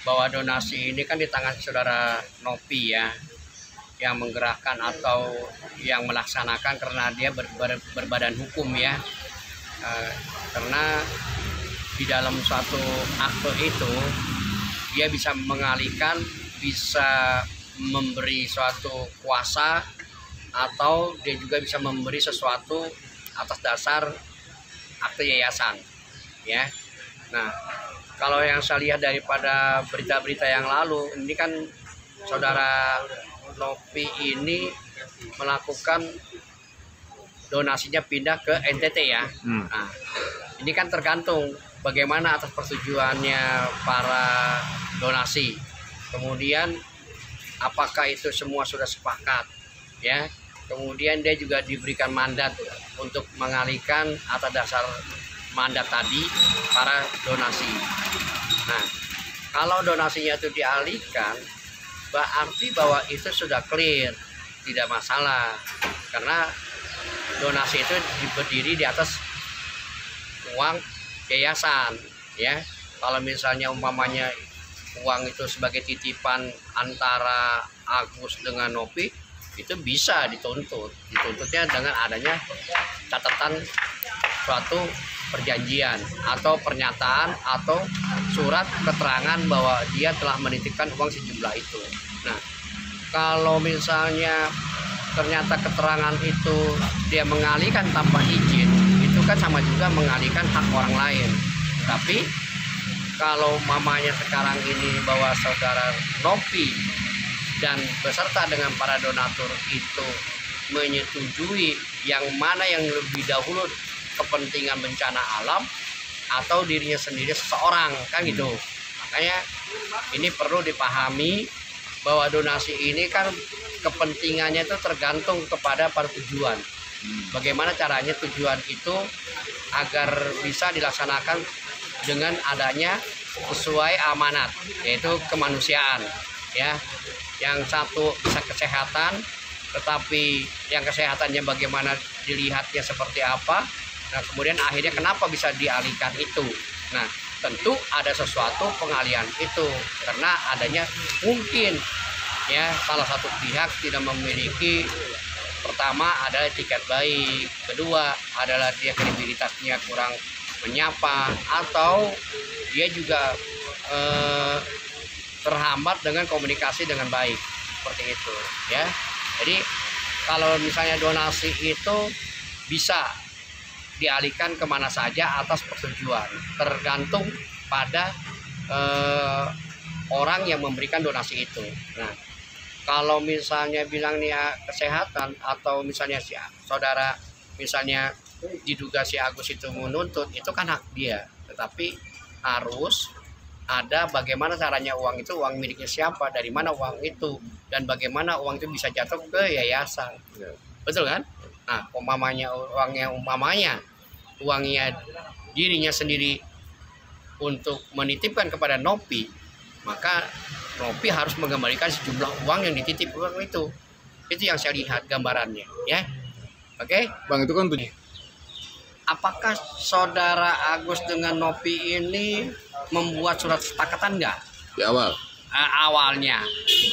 bahwa donasi ini kan di tangan saudara Nopi ya, yang menggerakkan atau yang melaksanakan karena dia berbadan hukum ya. Karena di dalam suatu akte itu dia bisa mengalihkan, bisa memberi suatu kuasa, atau dia juga bisa memberi sesuatu atas dasar akte yayasan ya. Nah, kalau yang saya lihat daripada berita-berita yang lalu, ini kan saudara Nopi ini melakukan donasinya pindah ke NTT ya. Nah, ini kan tergantung bagaimana atas persetujuannya para donasi. Kemudian apakah itu semua sudah sepakat ya. Kemudian dia juga diberikan mandat untuk mengalihkan atas dasar mandat tadi para donasi. Nah, kalau donasinya itu dialihkan, berarti bahwa itu sudah clear, tidak masalah, karena donasi itu berdiri di atas uang yayasan ya. Kalau misalnya umpamanya uang itu sebagai titipan antara Agus dengan Nopi, itu bisa dituntutnya dengan adanya catatan suatu perjanjian atau pernyataan atau surat keterangan bahwa dia telah menitipkan uang sejumlah itu. Nah, kalau misalnya ternyata keterangan itu dia mengalihkan tanpa izin, itu kan sama juga mengalihkan hak orang lain. Tapi kalau mamanya sekarang ini bahwa saudara Nopi dan beserta dengan para donatur itu menyetujui yang mana yang lebih dahulu, kepentingan bencana alam atau dirinya sendiri seseorang, kan gitu. Makanya ini perlu dipahami bahwa donasi ini kan kepentingannya itu tergantung kepada para tujuan. Bagaimana caranya tujuan itu agar bisa dilaksanakan dengan adanya sesuai amanat, yaitu kemanusiaan ya. Yang satu bisa kesehatan, tetapi yang kesehatannya bagaimana dilihatnya seperti apa. Nah, kemudian akhirnya kenapa bisa dialihkan itu. Nah, tentu ada sesuatu pengalihan itu karena adanya mungkin ya salah satu pihak tidak memiliki, pertama adalah etiket baik, kedua adalah dia kredibilitasnya kurang menyapa, atau dia juga terhambat dengan komunikasi dengan baik, seperti itu ya. Jadi kalau misalnya donasi itu bisa dialihkan kemana saja atas persetujuan, tergantung pada orang yang memberikan donasi itu. Nah, kalau misalnya bilang nih ya, kesehatan atau misalnya si saudara misalnya diduga si Agus itu menuntut, itu kan hak dia, tetapi harus ada bagaimana caranya uang itu uang miliknya siapa, dari mana uang itu, dan bagaimana uang itu bisa jatuh ke yayasan. Betul kan? Nah, umpamanya uangnya dirinya sendiri untuk menitipkan kepada Nopi, maka Nopi harus mengembalikan sejumlah uang yang dititip uang itu. Itu yang saya lihat gambarannya ya. Oke? Bang, itu kan Apakah saudara Agus dengan Nopi ini membuat surat kesepakatan enggak? di awal. Awalnya.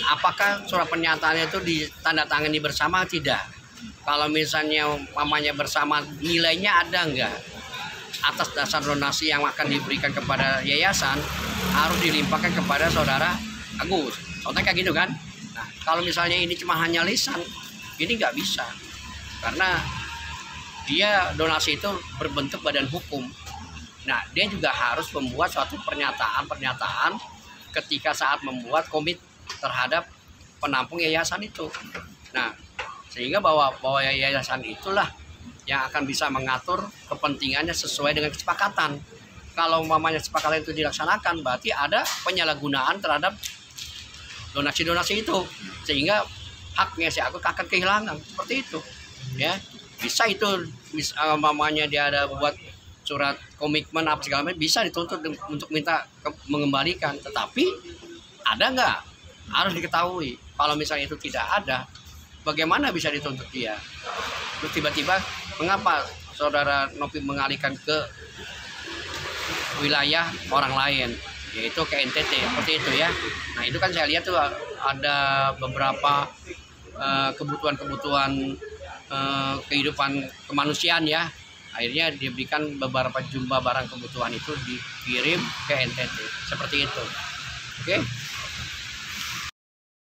Apakah surat pernyataannya itu ditandatangani bersama tidak? Kalau misalnya mamanya bersama, nilainya ada enggak? Atas dasar donasi yang akan diberikan kepada yayasan harus dilimpahkan kepada saudara Agus. Contohnya kayak gitu kan? Nah, kalau misalnya ini cuma hanya lisan, ini nggak bisa. Karena dia donasi itu berbentuk badan hukum. Nah, dia juga harus membuat suatu pernyataan ketika saat membuat komit terhadap penampung yayasan itu. Nah, sehingga bahwa yayasan itulah yang akan bisa mengatur kepentingannya sesuai dengan kesepakatan. Kalau mamanya kesepakatan itu dilaksanakan, berarti ada penyalahgunaan terhadap donasi-donasi itu, sehingga haknya si Agus akan kehilangan, seperti itu ya. Bisa itu mamanya dia ada buat surat komitmen apa segala macam, bisa dituntut untuk minta mengembalikan, tetapi ada nggak, harus diketahui. Kalau misalnya itu tidak ada, bagaimana bisa dituntut dia? Terus tiba-tiba mengapa saudara Nopi mengalihkan ke wilayah orang lain? yaitu ke NTT seperti itu ya. Nah itu kan saya lihat tuh ada beberapa kebutuhan-kebutuhan kehidupan kemanusiaan ya. Akhirnya diberikan beberapa jumlah barang kebutuhan itu dikirim ke NTT seperti itu. Oke.